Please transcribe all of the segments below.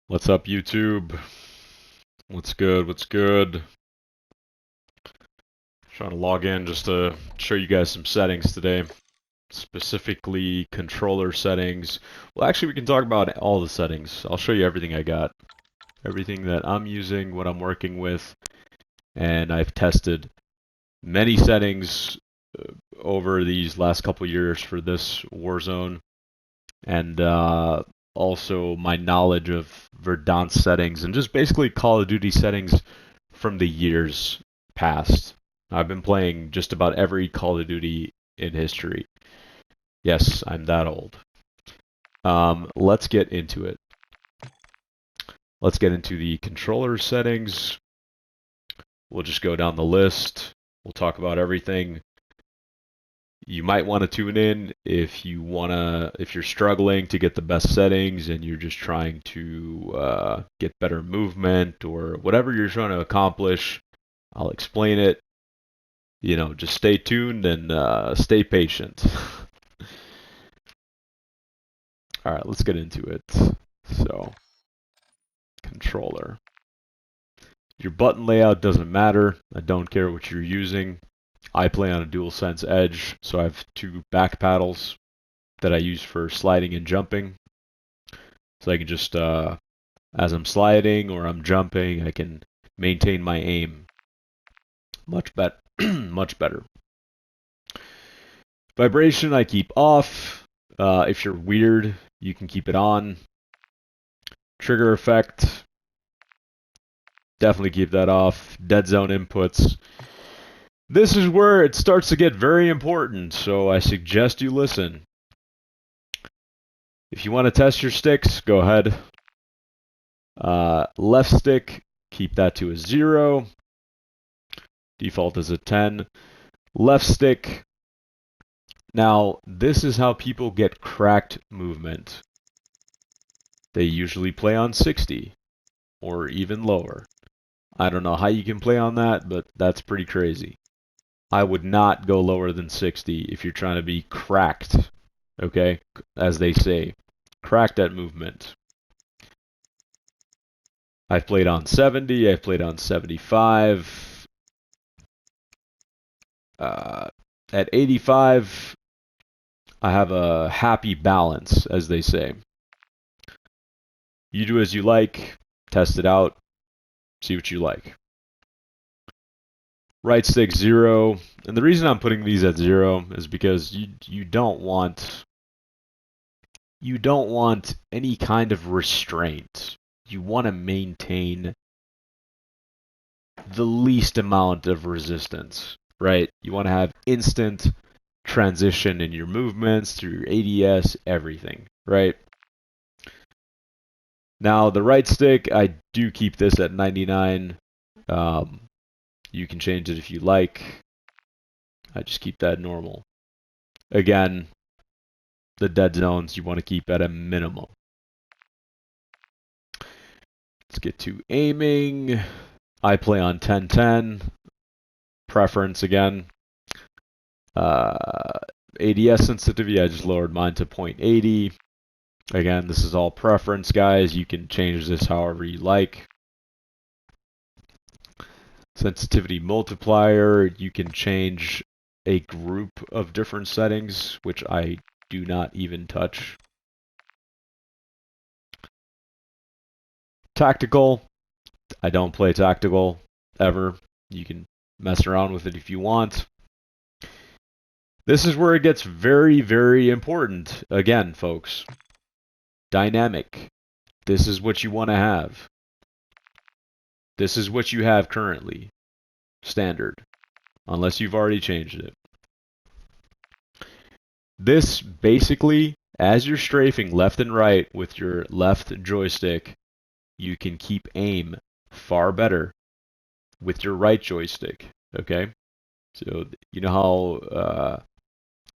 What's up, YouTube? What's good? What's good? Trying to log in just to show you guys some settings today, specifically controller settings. Well, actually, we can talk about all the settings. I'll show you everything I got, everything that I'm using, what I'm working with, and I've tested many settings over these last couple years for this Warzone, and also my knowledge of Verdansk settings and just basically Call of Duty settings from the years past. I've been playing just about every Call of Duty in history. Yes, I'm that old. Let's get into it. Let's get into the controller settings. We'll just go down the list. We'll talk about everything. You might want to tune in if you're struggling to get the best settings and you're just trying to get better movement or whatever you're trying to accomplish. I'll explain it. Just stay tuned and stay patient. All right, let's get into it. So, controller. Your button layout doesn't matter. I don't care what you're using. I play on a DualSense Edge, so I have two back paddles that I use for sliding and jumping. So I can just, as I'm sliding or I'm jumping, I can maintain my aim much better. Vibration I keep off. If you're weird, you can keep it on. Trigger effect, definitely keep that off. Dead zone inputs. This is where it starts to get very important, so I suggest you listen. If you want to test your sticks, go ahead. Left stick, keep that to a 0. Default is a 10. Left stick. Now, this is how people get cracked movement. They usually play on 60 or even lower. I don't know how you can play on that, but that's pretty crazy. I would not go lower than 60 if you're trying to be cracked, okay? As they say, cracked at movement. I've played on 70, I've played on 75. At 85, I have a happy balance, as they say. You do as you like, test it out, see what you like. Right stick 0, and the reason I'm putting these at 0 is because you don't want any kind of restraint. You want to maintain the least amount of resistance, right? You want to have instant transition in your movements through your ADS, everything, right? Now, the right stick, I do keep this at 99. You can change it if you like. I just keep that normal. Again, the dead zones you want to keep at a minimum. Let's get to aiming. I play on 10-10. Preference again. ADS sensitivity, I just lowered mine to 0.80. Again, this is all preference, guys. You can change this however you like. Sensitivity multiplier, you can change a group of different settings, which I do not even touch. Tactical, I don't play tactical ever. You can mess around with it if you want. This is where it gets very, very important. Again, folks, dynamic. This is what you want to have. This is what you have currently. Standard. Unless you've already changed it. This basically, as you're strafing left and right with your left joystick, you can keep aim far better with your right joystick. Okay? So, you know how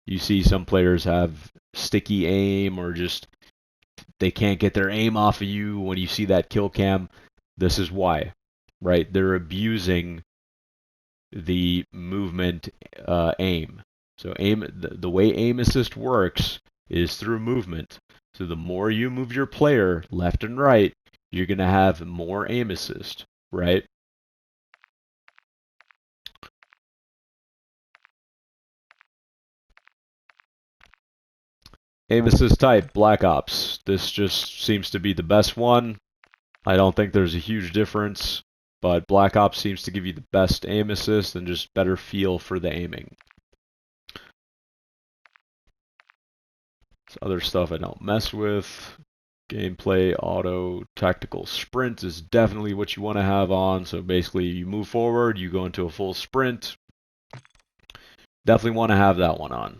you see some players have sticky aim or just they can't get their aim off of you when you see that kill cam? This is why, right? They're abusing the movement aim. So the way aim assist works is through movement. So the more you move your player left and right, you're going to have more aim assist, right? Aim assist type, Black Ops. This just seems to be the best one. I don't think there's a huge difference, but Black Ops seems to give you the best aim assist and just better feel for the aiming. This other stuff I don't mess with. Gameplay, auto, tactical sprint is definitely what you want to have on. So basically, you move forward, you go into a full sprint. Definitely want to have that one on.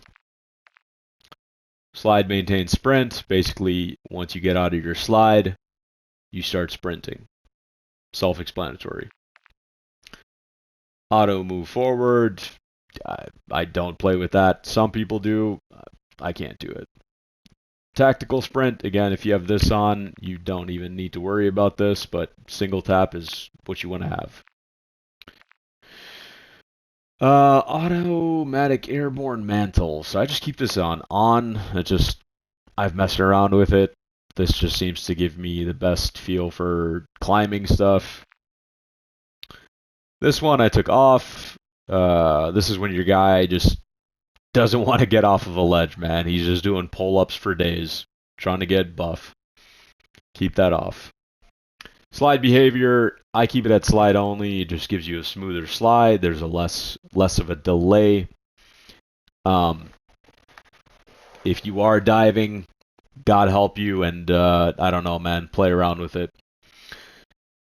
Slide, maintain, sprint. Basically, once you get out of your slide, you start sprinting. Self-explanatory. Auto, move forward. I don't play with that. Some people do. I can't do it. Tactical sprint, again, if you have this on, you don't even need to worry about this, but single tap is what you want to have. Automatic airborne mantle. So I just keep this on. I've messed around with it. This just seems to give me the best feel for climbing stuff. This one I took off. This is when your guy just doesn't want to get off of a ledge, man. He's just doing pull-ups for days, trying to get buff. Keep that off. Slide behavior, I keep it at slide only. It just gives you a smoother slide. There's a less of a delay. If you are diving, God help you, and I don't know, man, play around with it.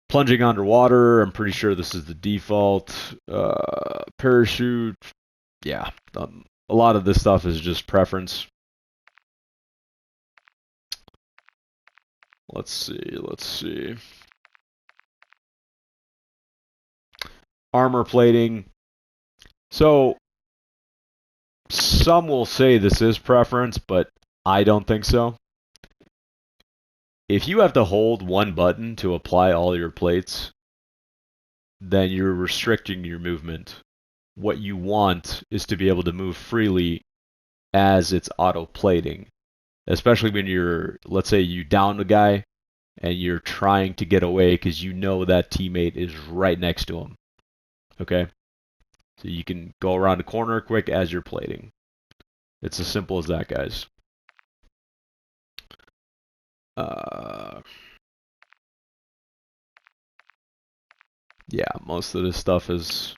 Plunging underwater, I'm pretty sure this is the default. Parachute, yeah. A lot of this stuff is just preference. Let's see. Armor plating. So, some will say this is preference, but I don't think so. If you have to hold one button to apply all your plates, then you're restricting your movement. What you want is to be able to move freely as it's auto plating. Especially when you're, let's say you down a guy and you're trying to get away because you know that teammate is right next to him. Okay? So you can go around the corner quick as you're plating. It's as simple as that, guys. Yeah, most of this stuff is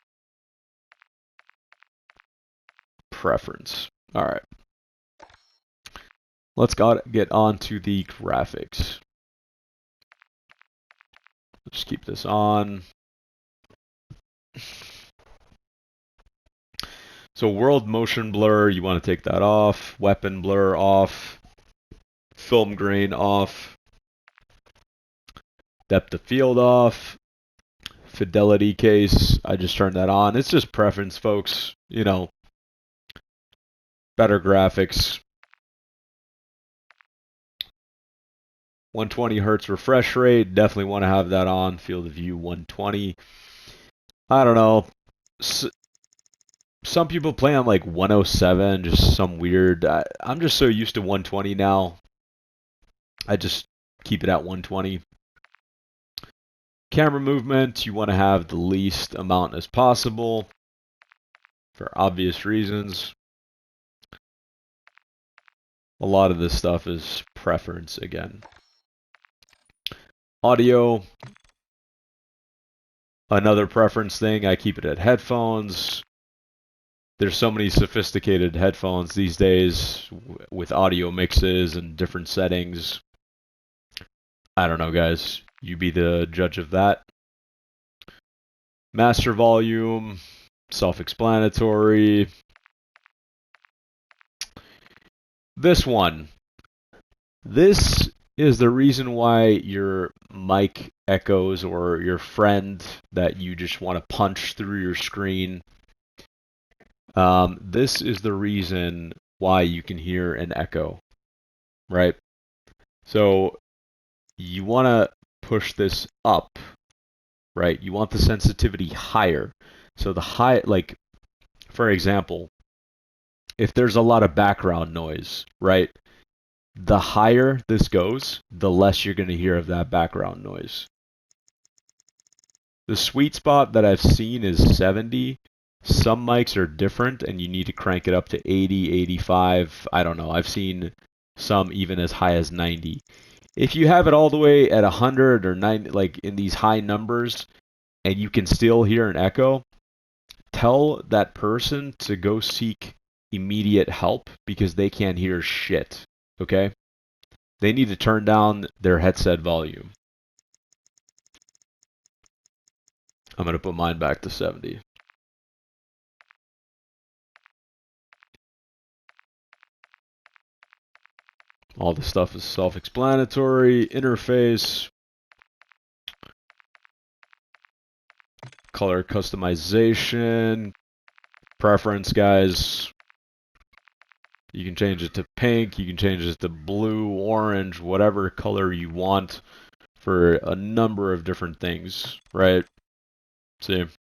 preference. All right. Let's get on to the graphics. Just keep this on. So world motion blur, you want to take that off. Weapon blur off. Film grain off. Depth of field off. Fidelity case, I just turned that on. It's just preference, folks. You know, better graphics. 120 hertz refresh rate, definitely want to have that on. Field of view 120. I don't know. Some people play on like 107, just some weird. I'm just so used to 120 now. I just keep it at 120. Camera movement, you want to have the least amount as possible for obvious reasons. A lot of this stuff is preference again. Audio, another preference thing, I keep it at headphones. There's so many sophisticated headphones these days with audio mixes and different settings. I don't know, guys. You be the judge of that. Master volume, self-explanatory. This one. This is the reason why your mic echoes or your friend that you just want to punch through your screen. This is the reason why you can hear an echo, right? So you want to push this up, right? You want the sensitivity higher. So the high, like, for example, if there's a lot of background noise, right? The higher this goes, the less you're going to hear of that background noise. The sweet spot that I've seen is 70. Some mics are different and you need to crank it up to 80, 85. I don't know. I've seen some even as high as 90. If you have it all the way at 100 or 90, like in these high numbers, and you can still hear an echo, tell that person to go seek immediate help because they can't hear shit. Okay? They need to turn down their headset volume. I'm going to put mine back to 70. All this stuff is self-explanatory. Interface. Color customization. Preference, guys. You can change it to pink. You can change it to blue, orange, whatever color you want for a number of different things, right? See, if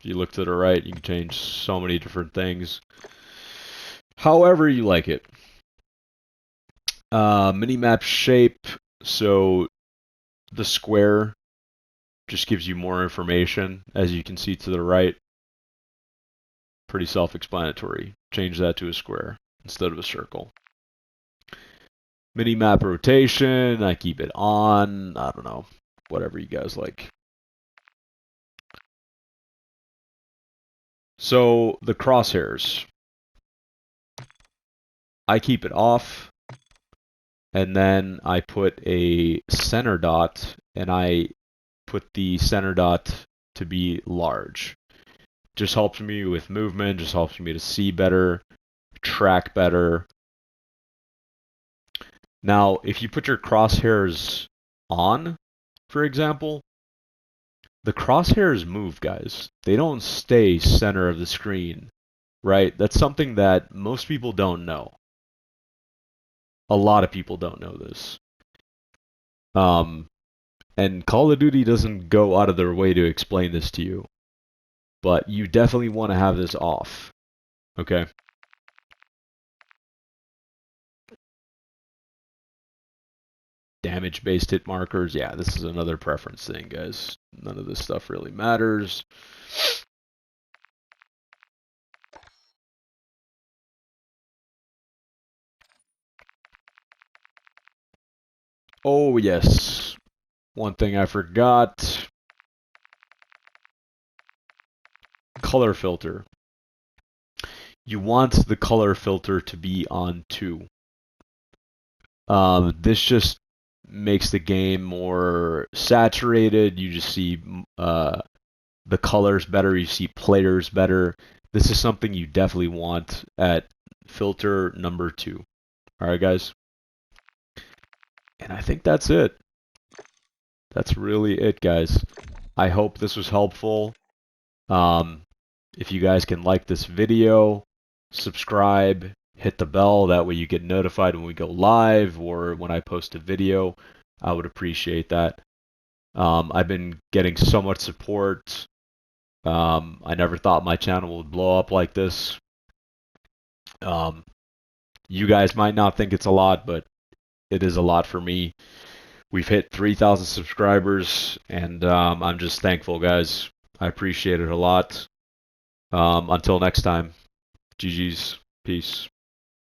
you look to the right, you can change so many different things. However you like it. Minimap shape. So the square just gives you more information, as you can see to the right. Pretty self-explanatory. Change that to a square instead of a circle. Minimap rotation, I keep it on. I don't know. Whatever you guys like. So the crosshairs, I keep it off, and then I put a center dot, and I put the center dot to be large. Just helps me with movement, just helps me to see better, track better. Now, if you put your crosshairs on, for example, the crosshairs move, guys. They don't stay center of the screen, right? That's something that most people don't know. A lot of people don't know this. And Call of Duty doesn't go out of their way to explain this to you. But you definitely want to have this off. Okay? Damage-based hit markers. Yeah, this is another preference thing, guys. None of this stuff really matters. Oh, yes. One thing I forgot. Color filter. You want the color filter to be on 2. This just makes the game more saturated. You just see the colors better. You see players better. This is something you definitely want at filter number 2. All right, guys. And I think that's it. That's really it, guys. I hope this was helpful. If you guys can like this video, subscribe, hit the bell. That way you get notified when we go live or when I post a video. I would appreciate that. I've been getting so much support. I never thought my channel would blow up like this. You guys might not think it's a lot, but it is a lot for me. We've hit 3,000 subscribers, and I'm just thankful, guys. I appreciate it a lot. Until next time, GG's. Peace.